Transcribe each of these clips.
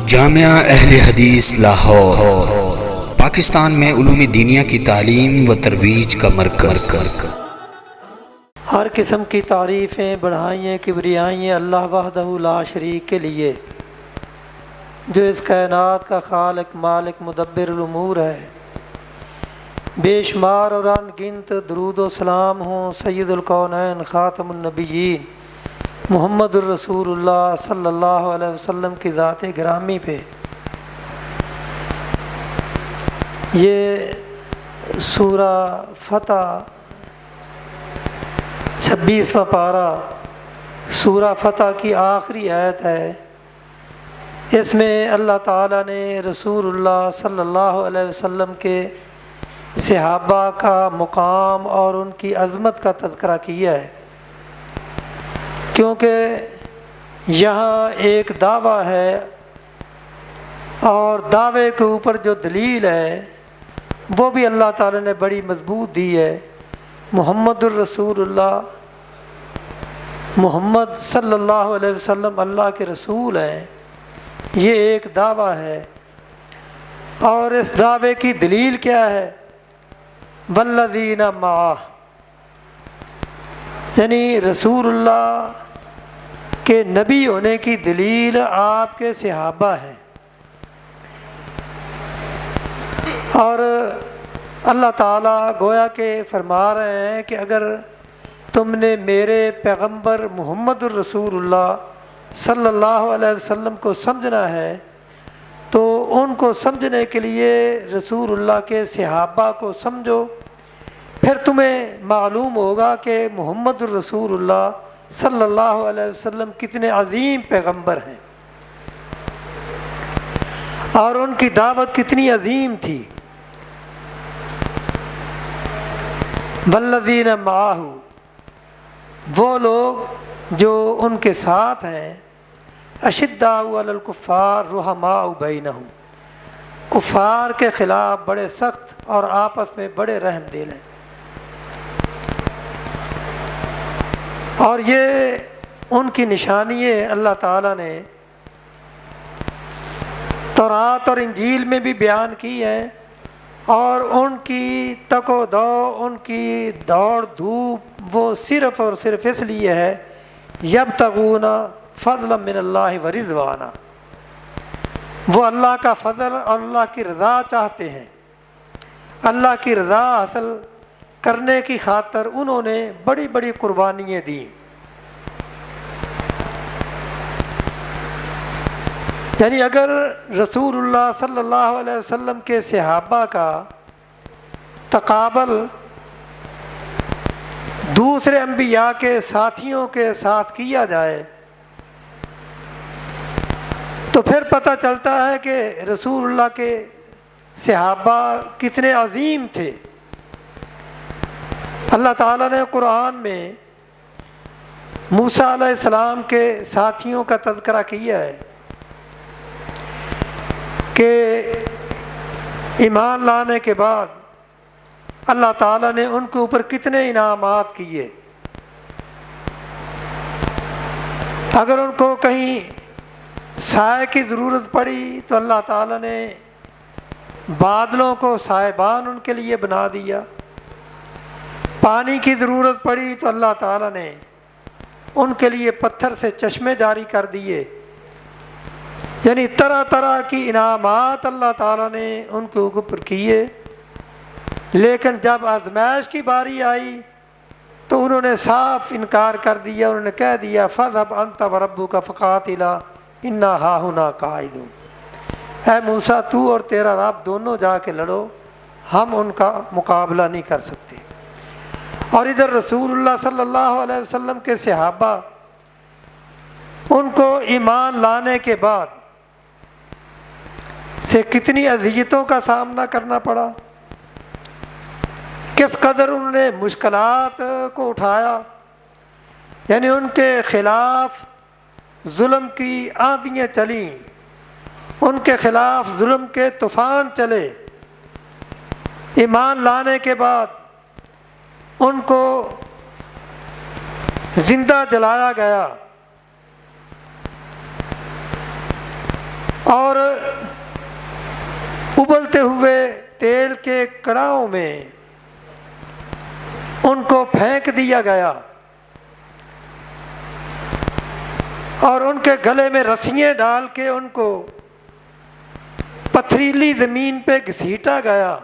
جامعہ اہل حدیث لاہور پاکستان میں علوم دینیہ کی تعلیم و ترویج کا مرکز۔ ہر قسم کی تعریفیں بڑھائیں کبریائیں اللہ وحدہ لا شریک کے لیے، جو اس کائنات کا خالق مالک مدبر الامور ہے۔ بے شمار اور ان گنت درود و سلام ہوں سید الکونین خاتم النبیین محمد الرسول اللہ صلی اللہ علیہ وسلم کی ذات گرامی پہ۔ یہ سورہ فتح 26واں پارہ سورہ فتح کی آخری آیت ہے۔ اس میں اللہ تعالیٰ نے رسول اللہ صلی اللہ علیہ وسلم کے صحابہ کا مقام اور ان کی عظمت کا تذکرہ کیا ہے، کیونکہ یہاں ایک دعویٰ ہے اور دعوے کے اوپر جو دلیل ہے وہ بھی اللہ تعالیٰ نے بڑی مضبوط دی ہے۔ محمد الرسول اللہ، محمد صلی اللہ علیہ وسلم اللہ کے رسول ہیں، یہ ایک دعویٰ ہے۔ اور اس دعوے کی دلیل کیا ہے؟ والذین معہ، یعنی رسول اللہ کے نبی ہونے کی دلیل آپ کے صحابہ ہیں۔ اور اللہ تعالیٰ گویا کہ فرما رہے ہیں کہ اگر تم نے میرے پیغمبر محمد الرسول اللہ صلی اللہ علیہ وسلم کو سمجھنا ہے تو ان کو سمجھنے کے لیے رسول اللہ کے صحابہ کو سمجھو، پھر تمہیں معلوم ہوگا کہ محمد الرسول اللہ صلی اللہ علیہ وسلم کتنے عظیم پیغمبر ہیں اور ان کی دعوت کتنی عظیم تھی۔ والذین معہ، وہ لوگ جو ان کے ساتھ ہیں، اشداء علی الکفار رحماء بینہم، کفار کے خلاف بڑے سخت اور آپس میں بڑے رحم دل ہیں۔ اور یہ ان کی نشانی ہے، اللہ تعالیٰ نے تورات اور انجیل میں بھی بیان کی ہے، اور ان کی تک و دو، ان کی دوڑ دھوپ وہ صرف اور صرف اس لیے ہے یبتغون فضلا من اللہ و رضوانا، وہ اللہ کا فضل اور اللہ کی رضا چاہتے ہیں۔ اللہ کی رضا حاصل کرنے کی خاطر انہوں نے بڑی بڑی قربانیاں دیں۔ یعنی اگر رسول اللہ صلی اللہ علیہ وسلم کے صحابہ کا تقابل دوسرے انبیاء کے ساتھیوں کے ساتھ کیا جائے تو پھر پتہ چلتا ہے کہ رسول اللہ کے صحابہ کتنے عظیم تھے۔ اللہ تعالیٰ نے قرآن میں موسیٰ علیہ السلام کے ساتھیوں کا تذکرہ کیا ہے کہ ایمان لانے کے بعد اللہ تعالیٰ نے ان کے اوپر کتنے انعامات کیے۔ اگر ان کو کہیں سائے کی ضرورت پڑی تو اللہ تعالیٰ نے بادلوں کو سائبان ان کے لیے بنا دیا، پانی کی ضرورت پڑی تو اللہ تعالیٰ نے ان کے لیے پتھر سے چشمے جاری کر دیے۔ یعنی طرح طرح کی انعامات اللہ تعالیٰ نے ان کے اوپر کیے، لیکن جب آزمائش کی باری آئی تو انہوں نے صاف انکار کر دیا۔ انہوں نے کہہ دیا فاذهب انت وربك فقاتلا انا ہاہنا قاعدون، اے موسیٰ تو اور تیرا رب دونوں جا کے لڑو، ہم ان کا مقابلہ نہیں کر سکتے۔ اور ادھر رسول اللہ صلی اللہ علیہ وسلم کے صحابہ، ان کو ایمان لانے کے بعد سے کتنی اذیتوں کا سامنا کرنا پڑا، کس قدر انہوں نے مشکلات کو اٹھایا۔ یعنی ان کے خلاف ظلم کی آندیاں چلیں، ان کے خلاف ظلم کے طوفان چلے۔ ایمان لانے کے بعد ان کو زندہ جلایا گیا اور ابلتے ہوئے تیل کے کڑاہوں میں ان کو پھینک دیا گیا اور ان کے گلے میں رسیاں ڈال کے ان کو پتھریلی زمین پہ گھسیٹا گیا،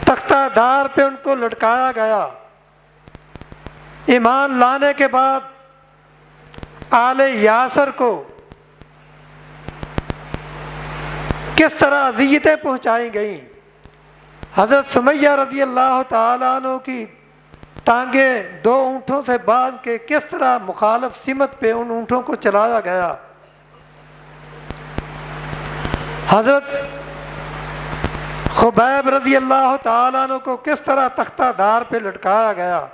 تختہ دار پہ ان کو لٹکایا گیا۔ ایمان لانے کے بعد آل یاسر کو کس طرح اذیتیں پہنچائی گئیں، حضرت سمیہ رضی اللہ تعالیٰ عنہ کی ٹانگیں 2 اونٹوں سے باندھ کے کس طرح مخالف سمت پہ ان اونٹوں کو چلایا گیا، حضرت خبیب رضی اللہ تعالیٰ عنہ کو کس طرح تختہ دار پہ لٹکایا گیا۔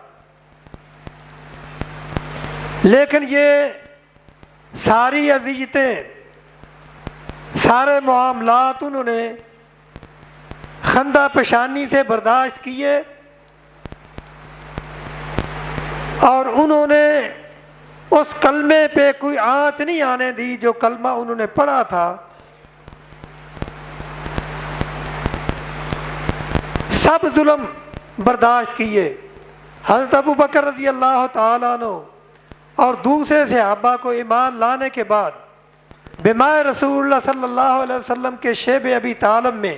لیکن یہ ساری اذیتیں، سارے معاملات انہوں نے خندہ پیشانی سے برداشت کیے اور انہوں نے اس کلمے پہ کوئی آنچ نہیں آنے دی جو کلمہ انہوں نے پڑھا تھا۔ سب ظلم برداشت کیے۔ حضرت ابو بکر رضی اللہ تعالیٰ عنہ اور دوسرے صحابہ کو ایمان لانے کے بعد بمائے رسول اللہ صلی اللہ علیہ وسلم کے شیب ابی طالب میں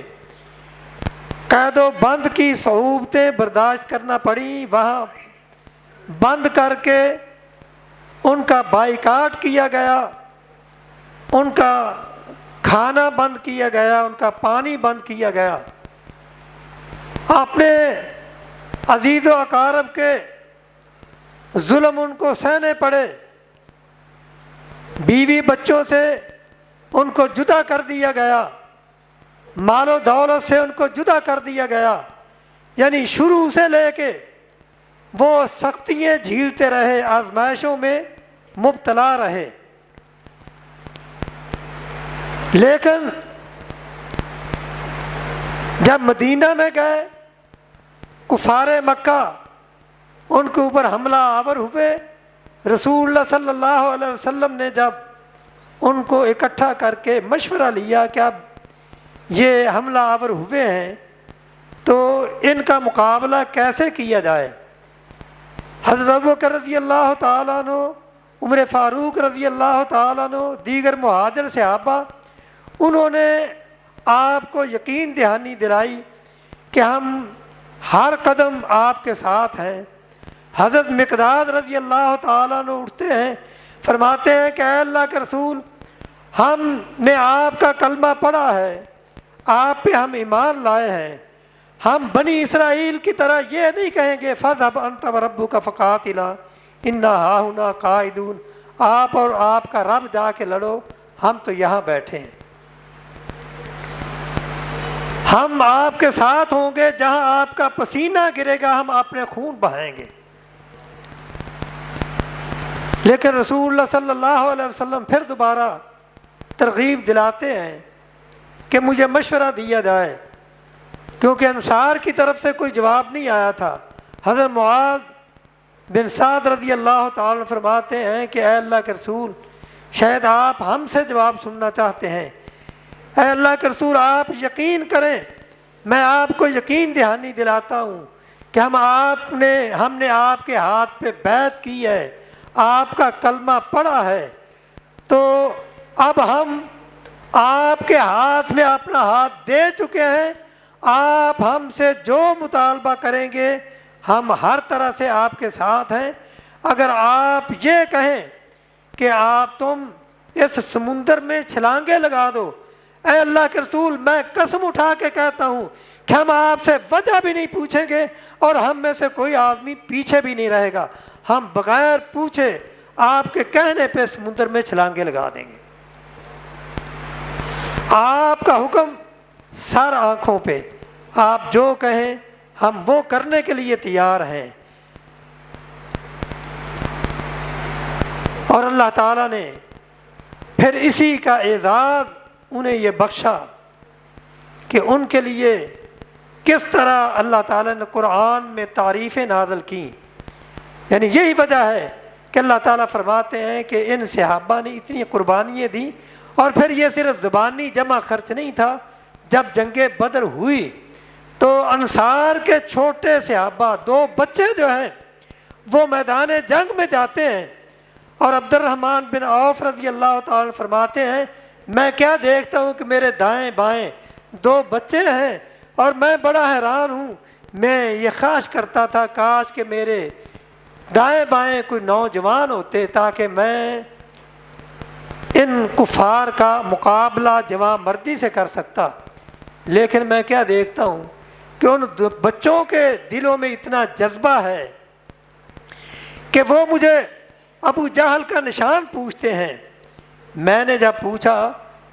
قید و بند کی صعوبتیں برداشت کرنا پڑیں، وہاں بند کر کے ان کا بائیکاٹ کیا گیا، ان کا کھانا بند کیا گیا، ان کا پانی بند کیا گیا، اپنے عزیز و اقارب کے ظلم ان کو سہنے پڑے، بیوی بچوں سے ان کو جدا کر دیا گیا، مال و دولت سے ان کو جدا کر دیا گیا، یعنی شروع سے لے کے وہ سختیاں جھیلتے رہے، آزمائشوں میں مبتلا رہے۔ لیکن جب مدینہ میں گئے، کفار مکہ ان کے اوپر حملہ آور ہوئے، رسول اللہ صلی اللہ علیہ وسلم نے جب ان کو اکٹھا کر کے مشورہ لیا کہ اب یہ حملہ آور ہوئے ہیں تو ان کا مقابلہ کیسے کیا جائے، حضرت ابوبکر رضی اللہ تعالیٰ عنہ، عمر فاروق رضی اللہ تعالیٰ عنہ، دیگر مہاجر صحابہ، انہوں نے آپ کو یقین دہانی دلائی کہ ہم ہر قدم آپ کے ساتھ ہیں۔ حضرت مقداد رضی اللہ تعالیٰ عنہ اٹھتے ہیں، فرماتے ہیں کہ اے اللہ کے رسول، ہم نے آپ کا کلمہ پڑھا ہے، آپ پہ ہم ایمان لائے ہیں، ہم بنی اسرائیل کی طرح یہ نہیں کہیں گے فَاذْهَبْ أَنْتَ وَرَبُّكَ فَقَاتِلَا إِنَّا هَاهُنَا قَاعِدُونَ، آپ اور آپ کا رب جا کے لڑو، ہم تو یہاں بیٹھے ہیں، ہم آپ کے ساتھ ہوں گے، جہاں آپ کا پسینہ گرے گا ہم اپنے خون بہائیں گے۔ لیکن رسول اللہ صلی اللہ علیہ وسلم پھر دوبارہ ترغیب دلاتے ہیں کہ مجھے مشورہ دیا جائے، کیونکہ انصار کی طرف سے کوئی جواب نہیں آیا تھا۔ حضرت معاذ بن سعد رضی اللہ تعالیٰ فرماتے ہیں کہ اے اللہ کے رسول، شاید آپ ہم سے جواب سننا چاہتے ہیں، اے اللہ کے رسول آپ یقین کریں، میں آپ کو یقین دہانی دلاتا ہوں کہ ہم نے آپ کے ہاتھ پہ بیعت کی ہے، آپ کا کلمہ پڑھا ہے، تو اب ہم آپ کے ہاتھ میں اپنا ہاتھ دے چکے ہیں، آپ ہم سے جو مطالبہ کریں گے ہم ہر طرح سے آپ کے ساتھ ہیں۔ اگر آپ یہ کہیں کہ تم اس سمندر میں چھلانگیں لگا دو، اے اللہ کے رسول میں قسم اٹھا کے کہتا ہوں کہ ہم آپ سے وجہ بھی نہیں پوچھیں گے اور ہم میں سے کوئی آدمی پیچھے بھی نہیں رہے گا، ہم بغیر پوچھے آپ کے کہنے پہ سمندر میں چھلانگیں لگا دیں گے۔ آپ کا حکم سر آنکھوں پہ، آپ جو کہیں ہم وہ کرنے کے لیے تیار ہیں۔ اور اللہ تعالیٰ نے پھر اسی کا اعزاز انہیں یہ بخشا کہ ان کے لیے کس طرح اللہ تعالیٰ نے قرآن میں تعریفیں نازل کی، یعنی یہی وجہ ہے کہ اللہ تعالیٰ فرماتے ہیں کہ ان صحابہ نے اتنی قربانیاں دیں اور پھر یہ صرف زبانی جمع خرچ نہیں تھا، جب جنگ بدر ہوئی تو انصار کے چھوٹے صحابہ 2 بچے جو ہیں وہ میدان جنگ میں جاتے ہیں، اور عبد الرحمن بن عوف رضی اللہ تعالیٰ عنہ فرماتے ہیں میں کیا دیکھتا ہوں کہ میرے دائیں بائیں 2 بچے ہیں، اور میں بڑا حیران ہوں، میں یہ خواہش کرتا تھا کاش کہ میرے دائیں بائیں کوئی نوجوان ہوتے تاکہ میں ان کفار کا مقابلہ جوان مردی سے کر سکتا، لیکن میں کیا دیکھتا ہوں کہ ان بچوں کے دلوں میں اتنا جذبہ ہے کہ وہ مجھے ابو جہل کا نشان پوچھتے ہیں۔ میں نے جب پوچھا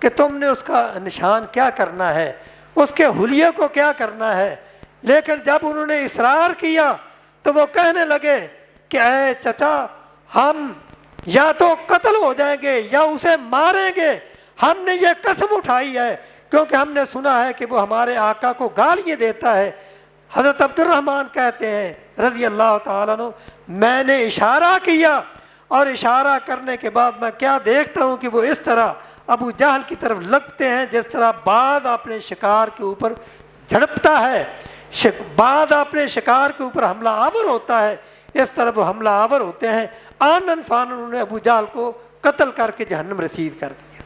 کہ تم نے اس کا نشان کیا کرنا ہے، اس کے حلیے کو کیا کرنا ہے، لیکن جب انہوں نے اصرار کیا تو وہ کہنے لگے کہ اے چچا، ہم یا تو قتل ہو جائیں گے یا اسے ماریں گے، ہم نے یہ قسم اٹھائی ہے کیونکہ ہم نے سنا ہے کہ وہ ہمارے آقا کو گالیاں دیتا ہے۔ حضرت عبد الرحمن کہتے ہیں رضی اللہ تعالیٰ عنہ میں نے اشارہ کیا، اور اشارہ کرنے کے بعد میں کیا دیکھتا ہوں کہ وہ اس طرح ابو جہل کی طرف لگتے ہیں جس طرح باز اپنے شکار کے اوپر جھڑپتا ہے، باز اپنے شکار کے اوپر حملہ آور ہوتا ہے، اس طرح وہ حملہ آور ہوتے ہیں۔ آنن فانن انہوں نے ابو جہل کو قتل کر کے جہنم رسید کر دیا۔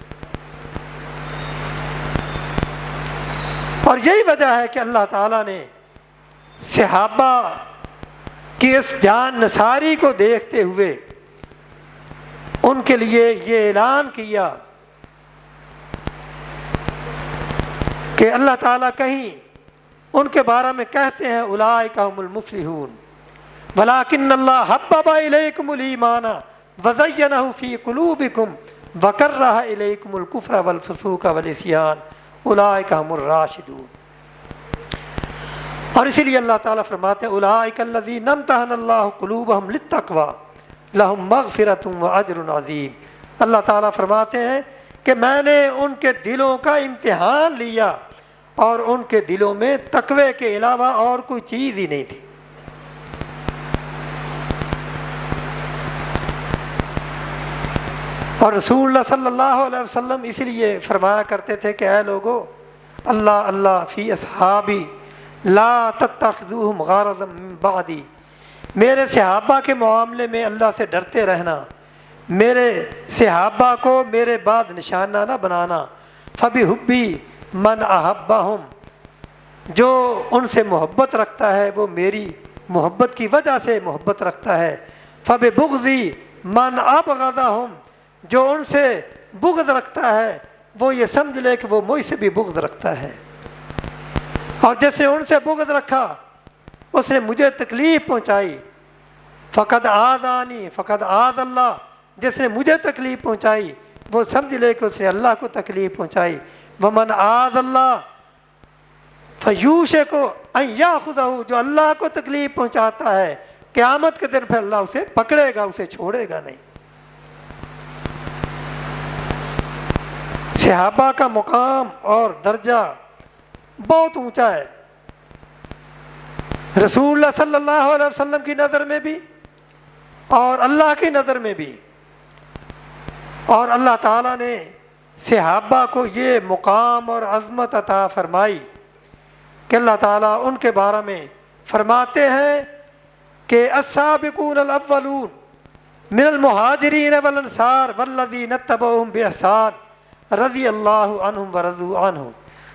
اور یہی وجہ ہے کہ اللہ تعالیٰ نے صحابہ کی اس جان نثاری کو دیکھتے ہوئے ان کے لیے یہ اعلان کیا کہ اللہ تعالیٰ کہیں ان کے بارے میں کہتے ہیں اولئک هم المفلحون ولکن اللہ حبب الیکم الایمان وزینہ فی قلوبکم وکرہ الیکم الکفر والفسوق والعصیان اولئک هم الراشدون۔ اور اسی لیے اللہ تعالیٰ فرماتے ہیں اولئک الذین امتحن اللہ قلوبہم للتقوی لہم مغفرۃ واجر عظیم۔ اللہ تعالیٰ فرماتے ہیں کہ میں نے ان کے دلوں کا امتحان لیا اور ان کے دلوں میں تقوی کے علاوہ اور کوئی چیز ہی نہیں تھی۔ اور رسول اللہ صلی اللہ علیہ وسلم اس لیے فرمایا کرتے تھے کہ اے لوگو اللہ اللہ فی اصحابی لا تتخذوہم غرضا من بعدی، میرے صحابہ کے معاملے میں اللہ سے ڈرتے رہنا، میرے صحابہ کو میرے بعد نشانہ نہ بنانا۔ فبحبی من احبہم، جو ان سے محبت رکھتا ہے وہ میری محبت کی وجہ سے محبت رکھتا ہے۔ فببغضی من ابغضہم، جو ان سے بغض رکھتا ہے وہ یہ سمجھ لے کہ وہ مجھ سے بھی بغض رکھتا ہے، اور جس نے ان سے بغض رکھا اس نے مجھے تکلیف پہنچائی۔ فقد آذانی فقد آذ اللہ، جس نے مجھے تکلیف پہنچائی وہ سمجھ لے کہ اس نے اللہ کو تکلیف پہنچائی۔ ومن آذ اللہ فیوشک ان یاخذہ، جو اللہ کو تکلیف پہنچاتا ہے قیامت کے دن پھر اللہ اسے پکڑے گا، اسے چھوڑے گا نہیں۔ صحابہ کا مقام اور درجہ بہت اونچا ہے، رسول اللہ صلی اللہ علیہ وسلم کی نظر میں بھی اور اللہ کی نظر میں بھی۔ اور اللہ تعالیٰ نے صحابہ کو یہ مقام اور عظمت عطا فرمائی کہ اللہ تعالیٰ ان کے بارے میں فرماتے ہیں کہ السابقون الاولون من المہاجرین والانصار والذین اتبعوہم باحسان رضی اللہ عنہم ورضوا عنہ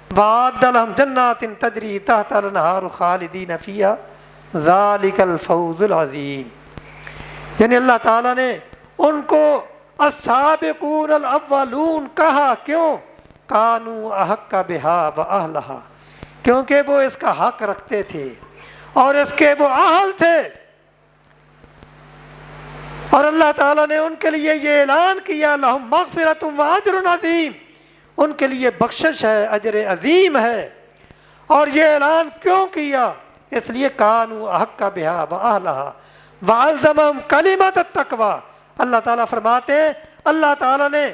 وَأَعَدَّ لَهُمْ جَنَّاتٍ تَجْرِي تَحْتَهَا الْأَنْهَارُ خَالِدِينَ فِيهَا ذَلِكَ الْفَوْزُ الْعَظِيمُ، یعنی اللہ تعالیٰ نے ان کو السابقون الاولون کہا، کیوں؟ كَانُوا أَحَقَّ بِهَا وَأَهْلَهَا، کیونکہ وہ اس کا حق رکھتے تھے اور اس کے وہ اہل تھے۔ اور اللہ تعالیٰ نے ان کے لیے یہ اعلان کیا لَهُمْ مَغْفِرَةٌ وَأَجْرٌ عَظِيمٌ، ان کے لیے بخشش ہے، اجر عظیم ہے۔ اور یہ اعلان کیوں کیا؟ اس لیے کانوا احق بہا واہلہا والزمہم کلمۃ التقوی، اللہ تعالیٰ فرماتے ہیں اللہ تعالیٰ نے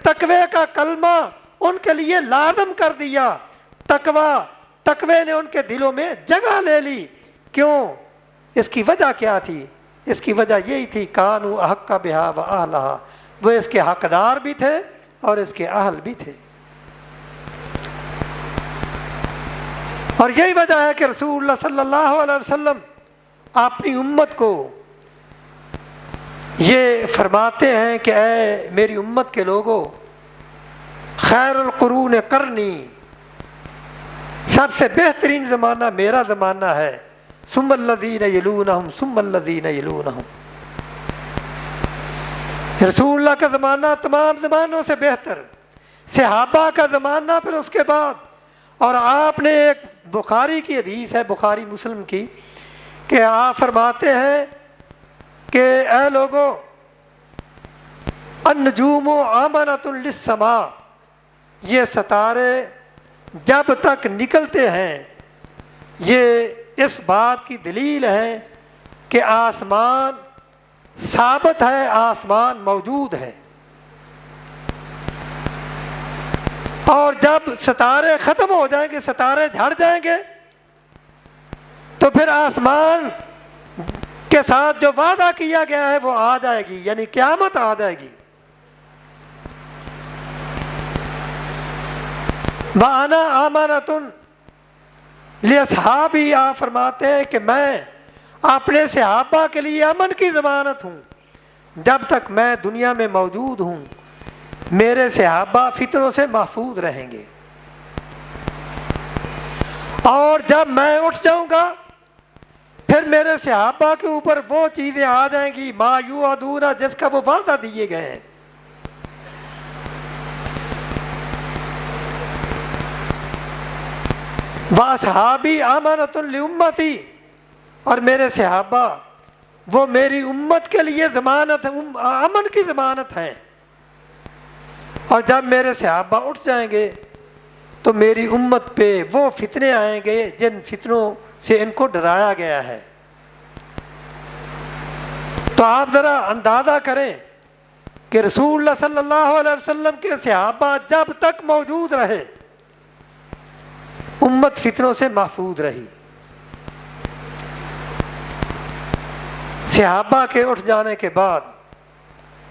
تقوی کا کلمہ ان کے لیے لازم کر دیا، تقوی نے ان کے دلوں میں جگہ لے لی۔ کیوں؟ اس کی وجہ کیا تھی؟ اس کی وجہ یہی تھی کانوا احق بہا واہلہا، وہ اس کے حقدار بھی تھے، اور اس کے اہل بھی تھے۔ اور یہی وجہ ہے کہ رسول اللہ صلی اللہ علیہ وسلم اپنی امت کو یہ فرماتے ہیں کہ اے میری امت کے لوگوں، خیر القرون قرنی، سب سے بہترین زمانہ میرا زمانہ ہے، ثم الذین یلونہم ثم الذین یلونہم۔ رسول اللہ کا زمانہ تمام زمانوں سے بہتر، صحابہ کا زمانہ پھر اس کے بعد۔ اور آپ نے ایک بخاری کی حدیث ہے، بخاری مسلم کی، کہ آپ فرماتے ہیں کہ اے لوگو، النجوم آمنۃ للسماء، یہ ستارے جب تک نکلتے ہیں یہ اس بات کی دلیل ہے کہ آسمان ثابت ہے، آسمان موجود ہے۔ اور جب ستارے ختم ہو جائیں گے، ستارے جھڑ جائیں گے، تو پھر آسمان کے ساتھ جو وعدہ کیا گیا ہے وہ آ جائے گی، یعنی قیامت آ جائے گی۔ وَأَنَا آمَنَةٌ لِأَصْحَابِي، آپ فرماتے ہیں کہ میں اپنے صحابہ کے لیے امن کی ضمانت ہوں۔ جب تک میں دنیا میں موجود ہوں میرے صحابہ فتنوں سے محفوظ رہیں گے، اور جب میں اٹھ جاؤں گا پھر میرے صحابہ کے اوپر وہ چیزیں آ جائیں گی ما یوعدون، جس کا وہ وعدہ دیے گئے ہیں۔ وَأَصْحَابِي آمَنَةٌ لِأُمَّتِي، اور میرے صحابہ وہ میری امت کے لیے ضمانت، امن کی ضمانت ہیں۔ اور جب میرے صحابہ اٹھ جائیں گے تو میری امت پہ وہ فتنے آئیں گے جن فتنوں سے ان کو ڈرایا گیا ہے۔ تو آپ ذرا اندازہ کریں کہ رسول اللہ صلی اللہ علیہ وسلم کے صحابہ جب تک موجود رہے امت فتنوں سے محفوظ رہی۔ صحابہ کے اٹھ جانے کے بعد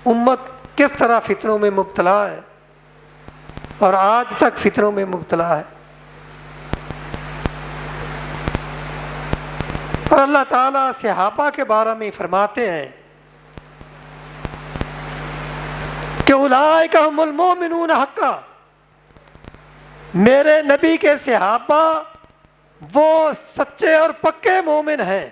امت کس طرح فتنوں میں مبتلا ہے، اور آج تک فتنوں میں مبتلا ہے۔ اور اللہ تعالیٰ صحابہ کے بارے میں فرماتے ہیں کہ اولئک هم المؤمنون حقا، میرے نبی کے صحابہ وہ سچے اور پکے مومن ہیں۔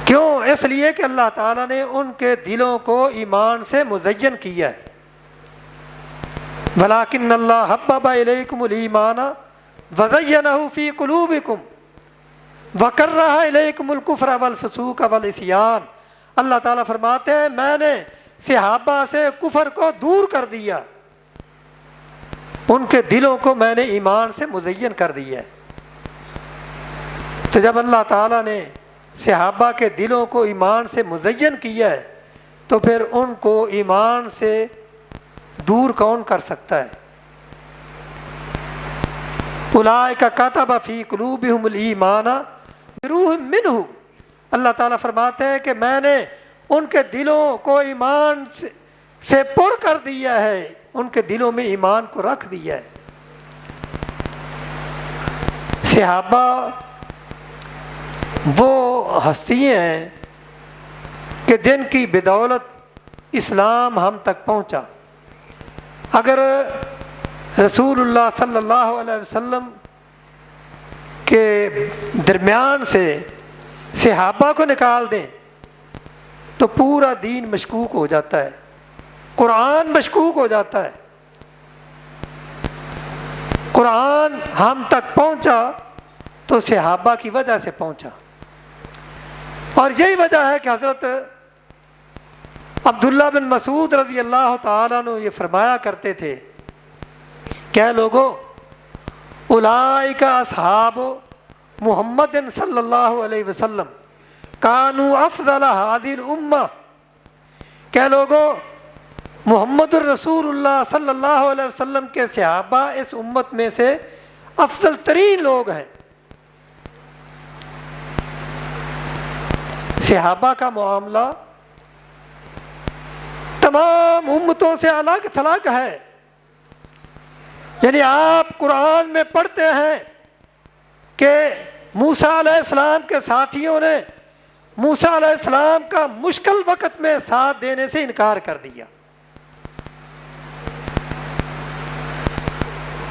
کیوں؟ اس لیے کہ اللہ تعالیٰ نے ان کے دلوں کو ایمان سے مزین کیا ہے۔ وَلَٰكِنَّ اللَّهَ حَبَّبَ إِلَيْكُمُ الْإِيمَانَ وَزَيَّنَهُ فِي قُلُوبِكُمْ وَكَرَّهَ إِلَيْكُمُ الْكُفْرَ وَالْفُسُوقَ وَالْعِصْيَانَ۔ اللہ تعالیٰ فرماتے ہیں میں نے صحابہ سے کفر کو دور کر دیا، ان کے دلوں کو میں نے ایمان سے مزین کر دیا ہے۔ تو جب اللہ تعالیٰ نے صحابہ کے دلوں کو ایمان سے مزین کیا ہے تو پھر ان کو ایمان سے دور کون کر سکتا ہے؟ اولئک کتب فی قلوبہم الایمان بروح منہ، اللہ تعالیٰ فرماتے ہیں کہ میں نے ان کے دلوں کو ایمان سے پر کر دیا ہے، ان کے دلوں میں ایمان کو رکھ دیا ہے۔ صحابہ وہ ہستیاں ہیں کہ جن کی بدولت اسلام ہم تک پہنچا۔ اگر رسول اللہ صلی اللہ علیہ وسلم کے درمیان سے صحابہ کو نکال دیں تو پورا دین مشکوک ہو جاتا ہے، قرآن مشکوک ہو جاتا ہے۔ قرآن ہم تک پہنچا تو صحابہ کی وجہ سے پہنچا، اور یہی وجہ ہے کہ حضرت عبداللہ بن مسعود رضی اللہ تعالیٰ عنہ یہ فرمایا کرتے تھے کہ اے لوگو، اولئک اصحاب محمد صلی اللہ علیہ وسلم کانوا افضل هذه الامہ، کہ لوگو محمد الرسول اللہ صلی اللہ علیہ وسلم کے صحابہ اس امت میں سے افضل ترین لوگ ہیں۔ صحابہ کا معاملہ تمام امتوں سے الگ تھلگ ہے۔ یعنی آپ قرآن میں پڑھتے ہیں کہ موسیٰ علیہ السلام کے ساتھیوں نے موسیٰ علیہ السلام کا مشکل وقت میں ساتھ دینے سے انکار کر دیا،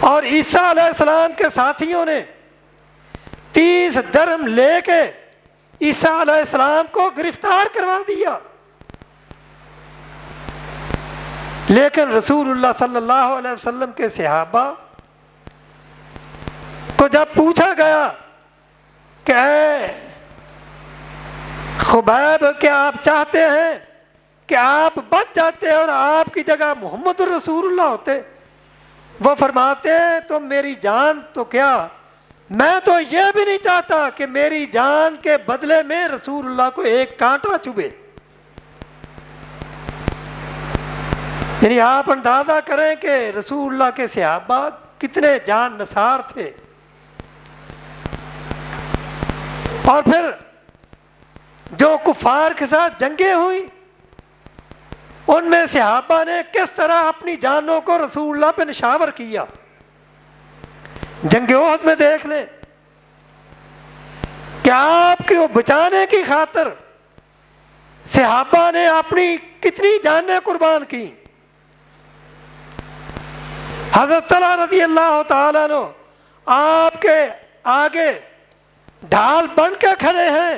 اور عیسیٰ علیہ السلام کے ساتھیوں نے 30 درہم لے کے عیسیٰ علیہ السلام کو گرفتار کروا دیا۔ لیکن رسول اللہ صلی اللہ علیہ وسلم کے صحابہ کو جب پوچھا گیا کہ اے خبیب، کیا آپ چاہتے ہیں کہ آپ بچ جاتے اور آپ کی جگہ محمد الرسول اللہ ہوتے؟ وہ فرماتے ہیں تم میری جان تو کیا، میں تو یہ بھی نہیں چاہتا کہ میری جان کے بدلے میں رسول اللہ کو ایک کانٹا چبھے۔ یعنی آپ اندازہ کریں کہ رسول اللہ کے صحابہ کتنے جان نثار تھے۔ اور پھر جو کفار کے ساتھ جنگیں ہوئی، ان میں صحابہ نے کس طرح اپنی جانوں کو رسول اللہ پہ نشاور کیا۔ جنگ احد میں دیکھ لیں کہ آپ کو بچانے کی خاطر صحابہ نے اپنی کتنی جانیں قربان کی۔ حضرت طلحہ رضی اللہ تعالیٰ عنہ آپ کے آگے ڈھال بن کے کھڑے ہیں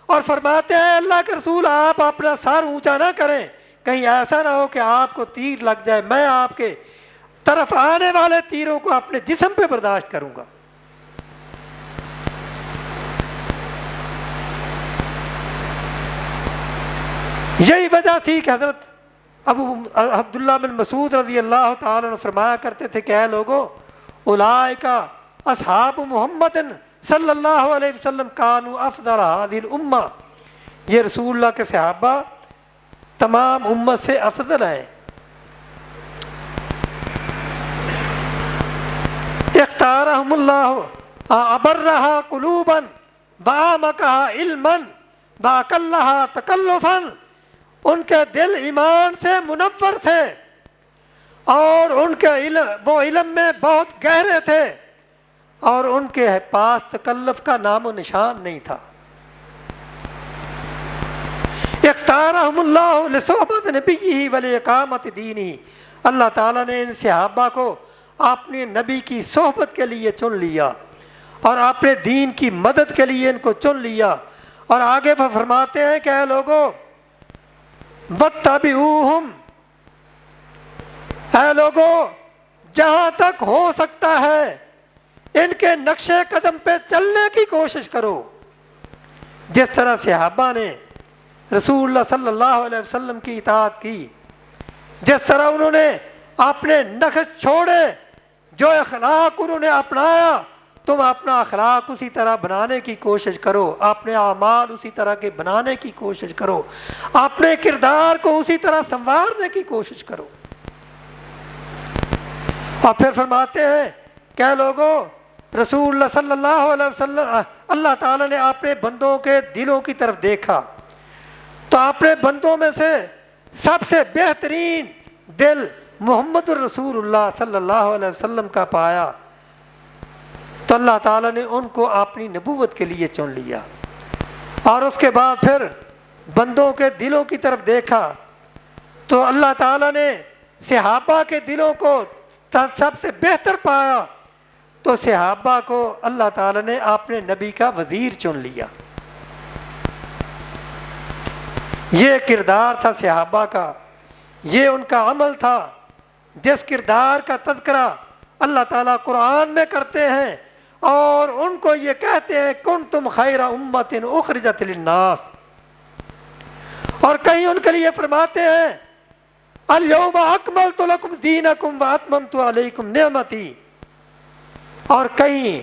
اور فرماتے ہیں اللہ کے رسول آپ اپنا سر اونچا نہ کریں، کہیں ایسا نہ ہو کہ آپ کو تیر لگ جائے، میں آپ کے طرف آنے والے تیروں کو اپنے جسم پہ برداشت کروں گا۔ یہی وجہ تھی کہ حضرت ابو عبداللہ بن مسعود رضی اللہ تعالیٰ عنہ فرمایا کرتے تھے کہ اے لوگو، اولئک اصحاب محمد صلی اللہ علیہ وسلم کانوا افضل هذه الامہ، یہ رسول اللہ کے صحابہ تمام امت سے افضل ہیں۔ اختارهم اللہ ابرہا قلوبا واعمقہا علما واقلہا تکلفا، ان کے دل ایمان سے منور تھے اور ان کے وہ علم میں بہت گہرے تھے اور ان کے پاس تکلف کا نام و نشان نہیں تھا۔ اختارہم اللہ لصحبت نبیہ ولاقامت دینہ، اللہ تعالیٰ نے ان صحابہ کو اپنے نبی کی صحبت کے لیے چن لیا اور اپنے دین کی مدد کے لیے ان کو چن لیا۔ اور آگے وہ فرماتے ہیں کہ اے لوگو واتبعوہم، اے لوگو جہاں تک ہو سکتا ہے ان کے نقش قدم پہ چلنے کی کوشش کرو۔ جس طرح صحابہ نے رسول اللہ صلی اللہ علیہ وسلم کی اطاعت کی، جس طرح انہوں نے اپنے نقش چھوڑے، جو اخلاق انہوں نے اپنایا، تم اپنا اخلاق اسی طرح بنانے کی کوشش کرو، اپنے اعمال اسی طرح کے بنانے کی کوشش کرو، اپنے کردار کو اسی طرح سنوارنے کی کوشش کرو۔ اور پھر فرماتے ہیں کہ لوگوں رسول اللہ صلی اللہ علیہ وسلم، اللہ تعالیٰ نے اپنے بندوں کے دلوں کی طرف دیکھا تو اپنے بندوں میں سے سب سے بہترین دل محمد الرسول اللہ صلی اللہ علیہ وسلم کا پایا، تو اللہ تعالیٰ نے ان کو اپنی نبوت کے لیے چن لیا۔ اور اس کے بعد پھر بندوں کے دلوں کی طرف دیکھا تو اللہ تعالیٰ نے صحابہ کے دلوں کو سب سے بہتر پایا، تو صحابہ کو اللہ تعالیٰ نے اپنے نبی کا وزیر چن لیا۔ یہ کردار تھا صحابہ کا، یہ ان کا عمل تھا، جس کردار کا تذکرہ اللہ تعالیٰ قرآن میں کرتے ہیں اور ان کو یہ کہتے ہیں کنتم خیر امت اخرجت للناس، اور کہیں ان کے لیے فرماتے ہیں الیوم اکملت لکم دینکم واتممت علیکم نعمتی، اور کہیں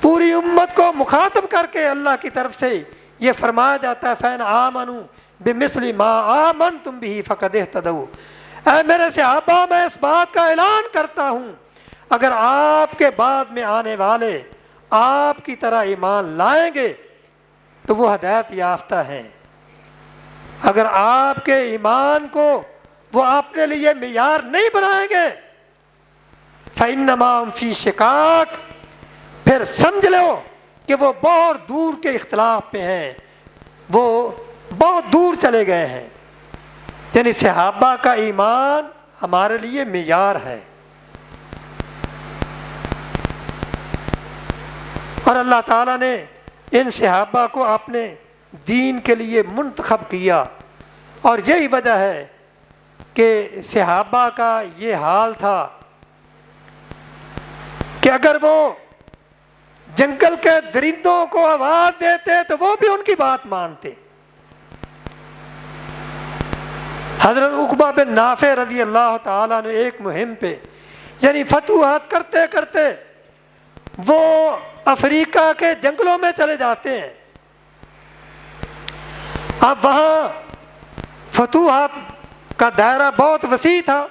پوری امت کو مخاطب کر کے اللہ کی طرف سے یہ فرمایا جاتا ہے فَإِنْ آمَنُوا بِمِثْلِ مَا آمَنْتُمْ بِهِ فَقَدْ اهْتَدَوْا، اے میرے صحابہ میں اس بات کا اعلان کرتا ہوں اگر آپ کے بعد میں آنے والے آپ کی طرح ایمان لائیں گے تو وہ ہدایت یافتہ ہیں۔ اگر آپ کے ایمان کو وہ اپنے لیے معیار نہیں بنائیں گے، فَإِنَّمَا هُمْ فِي شِقَاقٍ، پھر سمجھ لو کہ وہ بہت دور کے اختلاف پہ ہیں، وہ بہت دور چلے گئے ہیں۔ یعنی صحابہ کا ایمان ہمارے لیے معیار ہے، اور اللہ تعالیٰ نے ان صحابہ کو اپنے دین کے لیے منتخب کیا، اور یہی وجہ ہے کہ صحابہ کا یہ حال تھا کہ اگر وہ جنگل کے درندوں کو آواز دیتے تو وہ بھی ان کی بات مانتے۔ حضرت عقبہ بن نافع رضی اللہ تعالیٰ نے ایک مہم پہ یعنی فتوحات کرتے کرتے وہ افریقہ کے جنگلوں میں چلے جاتے ہیں۔ اب وہاں فتوحات کا دائرہ بہت وسیع تھا،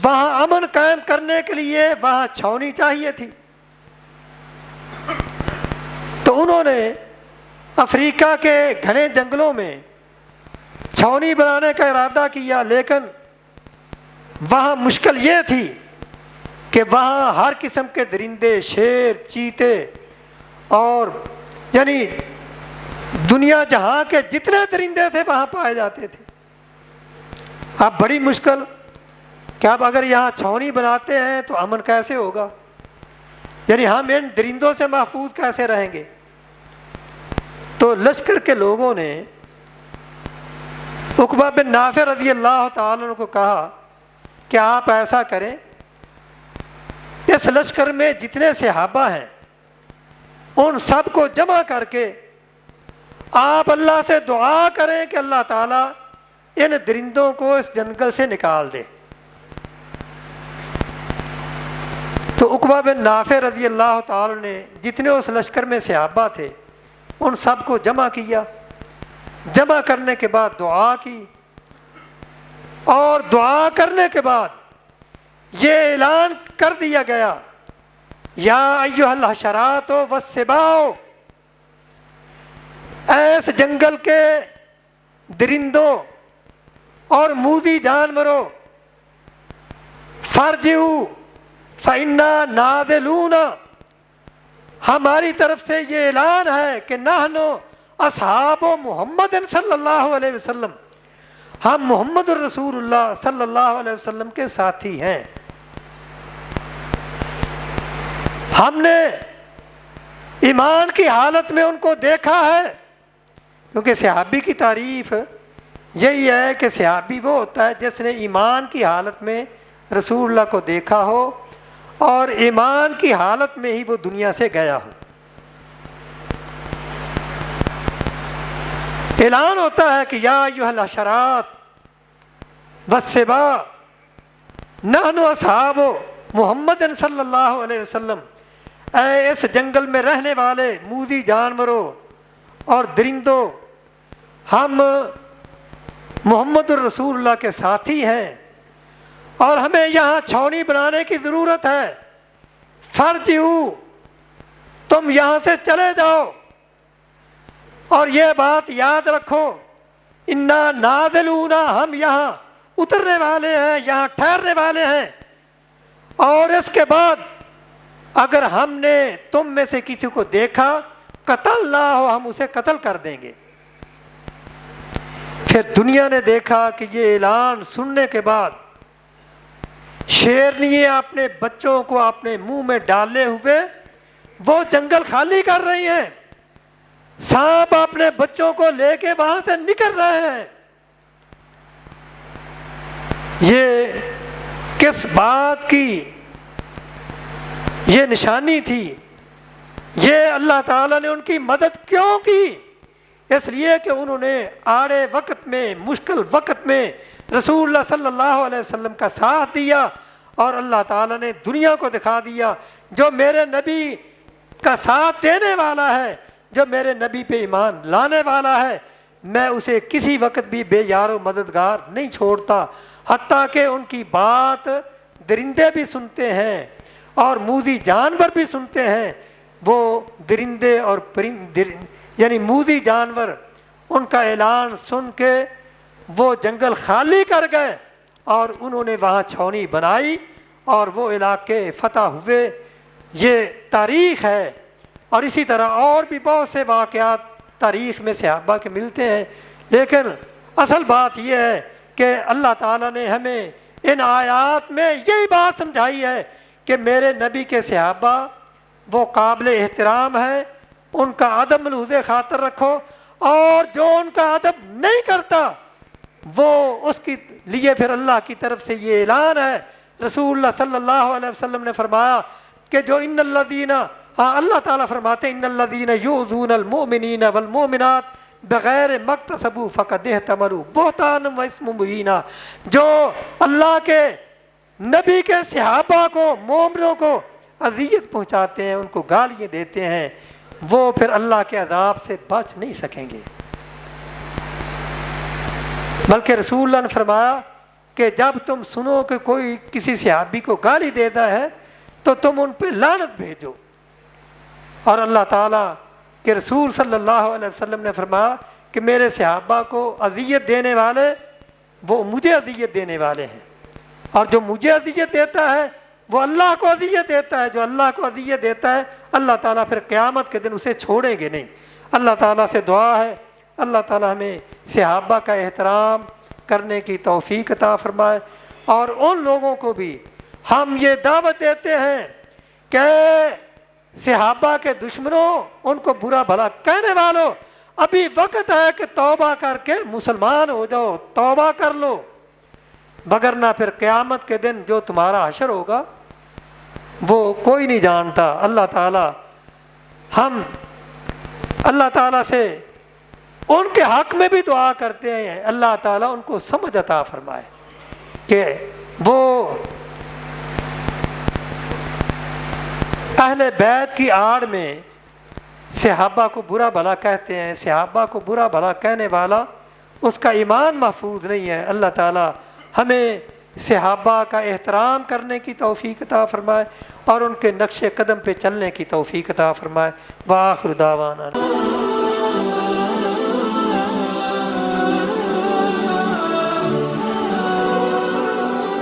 وہاں امن قائم کرنے کے لیے وہاں چھاؤنی چاہیے تھی، تو انہوں نے افریقہ کے گھنے جنگلوں میں چھاؤنی بنانے کا ارادہ کیا، لیکن وہاں مشکل یہ تھی کہ وہاں ہر قسم کے درندے، شیر، چیتے اور یعنی دنیا جہاں کے جتنے درندے تھے وہاں پائے جاتے تھے۔ اب بڑی مشکل کہ اب اگر یہاں چھاؤنی بناتے ہیں تو امن کیسے ہوگا، یعنی ہم ان درندوں سے محفوظ کیسے رہیں گے؟ تو لشکر کے لوگوں نے عقبہ بن نافع رضی اللہ تعالیٰ عنہ کو کہا کہ آپ ایسا کریں، اس لشکر میں جتنے صحابہ ہیں ان سب کو جمع کر کے آپ اللہ سے دعا کریں کہ اللہ تعالیٰ ان درندوں کو اس جنگل سے نکال دے۔ تو عقبہ بن نافع رضی اللہ تعالیٰ نے جتنے اس لشکر میں صحابہ تھے ان سب کو جمع کیا، جمع کرنے کے بعد دعا کی، اور دعا کرنے کے بعد یہ اعلان کر دیا گیا، یا ایھا الحشرات والسباع، ایس جنگل کے درندوں اور موذی جانوروں، فرجعوا فإنا نازلون، ہماری طرف سے یہ اعلان ہے کہ نحن اصحاب محمد صلی اللہ علیہ وسلم، ہم محمد الرسول اللہ صلی اللہ علیہ وسلم کے ساتھی ہیں۔ ہم نے ایمان کی حالت میں ان کو دیکھا ہے، کیونکہ صحابی کی تعریف یہی ہے کہ صحابی وہ ہوتا ہے جس نے ایمان کی حالت میں رسول اللہ کو دیکھا ہو اور ایمان کی حالت میں ہی وہ دنیا سے گیا ہو۔ اعلان ہوتا ہے کہ یا ایھا الحشرات والسباع نحن اصحاب محمد صلی اللہ علیہ وسلم، اے اس جنگل میں رہنے والے موذی جانوروں اور درندوں، ہم محمد الرسول اللہ کے ساتھی ہیں اور ہمیں یہاں چھاؤنی بنانے کی ضرورت ہے، فرجعوا، تم یہاں سے چلے جاؤ، اور یہ بات یاد رکھو، انا نازلون، ہم یہاں اترنے والے ہیں، یہاں ٹھہرنے والے ہیں، اور اس کے بعد اگر ہم نے تم میں سے کسی کو دیکھا قتلنا ہو، ہم اسے قتل کر دیں گے۔ پھر دنیا نے دیکھا کہ یہ اعلان سننے کے بعد شیرنیاں اپنے بچوں کو اپنے منہ میں ڈالے ہوئے وہ جنگل خالی کر رہی ہیں، سانپ اپنے بچوں کو لے کے وہاں سے نکل رہے ہیں۔ یہ کس بات کی یہ نشانی تھی؟ یہ اللہ تعالیٰ نے ان کی مدد کیوں کی؟ اس لیے کہ انہوں نے آڑے وقت میں، مشکل وقت میں رسول اللہ صلی اللہ علیہ وسلم کا ساتھ دیا، اور اللہ تعالیٰ نے دنیا کو دکھا دیا جو میرے نبی کا ساتھ دینے والا ہے، جو میرے نبی پہ ایمان لانے والا ہے، میں اسے کسی وقت بھی بے یار و مددگار نہیں چھوڑتا، حتیٰ کہ ان کی بات درندے بھی سنتے ہیں اور موذی جانور بھی سنتے ہیں۔ وہ درندے اور یعنی موذی جانور ان کا اعلان سن کے وہ جنگل خالی کر گئے اور انہوں نے وہاں چھاؤنی بنائی اور وہ علاقے فتح ہوئے. یہ تاریخ ہے. اور اسی طرح اور بھی بہت سے واقعات تاریخ میں صحابہ کے ملتے ہیں. لیکن اصل بات یہ ہے کہ اللہ تعالیٰ نے ہمیں ان آیات میں یہی بات سمجھائی ہے کہ میرے نبی کے صحابہ وہ قابل احترام ہیں، ان کا ادب ملحوظ خاطر رکھو، اور جو ان کا ادب نہیں کرتا وہ اس کی لیے پھر اللہ کی طرف سے یہ اعلان ہے. رسول اللہ صلی اللہ علیہ وسلم نے فرمایا کہ جو ان الذین، اللہ تعالیٰ فرماتے ہیں ان الذین یؤذون المؤمنین والمؤمنات بغیر مکتسبوا فقد احتملوا بہتانا و اسم مبینا. جو اللہ کے نبی کے صحابہ کو، مومنوں کو اذیت پہنچاتے ہیں، ان کو گالیاں دیتے ہیں، وہ پھر اللہ کے عذاب سے بچ نہیں سکیں گے. بلکہ رسول اللہ نے فرمایا کہ جب تم سنو کہ کوئی کسی صحابی کو گالی دیتا ہے تو تم ان پہ لعنت بھیجو. اور اللہ تعالیٰ کہ رسول صلی اللہ علیہ وسلم نے فرمایا کہ میرے صحابہ کو اذیت دینے والے وہ مجھے اذیت دینے والے ہیں، اور جو مجھے اذیت دیتا ہے وہ اللہ کو اذیت دیتا ہے. جو اللہ کو اذیت دیتا ہے اللہ تعالیٰ پھر قیامت کے دن اسے چھوڑیں گے نہیں. اللہ تعالیٰ سے دعا ہے اللہ تعالیٰ ہمیں صحابہ کا احترام کرنے کی توفیق عطا فرمائے. اور ان لوگوں کو بھی ہم یہ دعوت دیتے ہیں کہ صحابہ کے دشمنوں، ان کو برا بھلا کہنے والوں، ابھی وقت ہے کہ توبہ کر کے مسلمان ہو جاؤ، توبہ کر لو، مگر نہ پھر قیامت کے دن جو تمہارا حشر ہوگا وہ کوئی نہیں جانتا. اللہ تعالیٰ ہم اللہ تعالیٰ سے ان کے حق میں بھی دعا کرتے ہیں اللہ تعالیٰ ان کو سمجھ عطا فرمائے کہ وہ اہل بیت کی آڑ میں صحابہ کو برا بھلا کہتے ہیں. صحابہ کو برا بھلا کہنے والا اس کا ایمان محفوظ نہیں ہے. اللہ تعالیٰ ہمیں صحابہ کا احترام کرنے کی توفیق عطا فرمائے اور ان کے نقش قدم پہ چلنے کی توفیق عطا فرمائے. وآخر دعوانا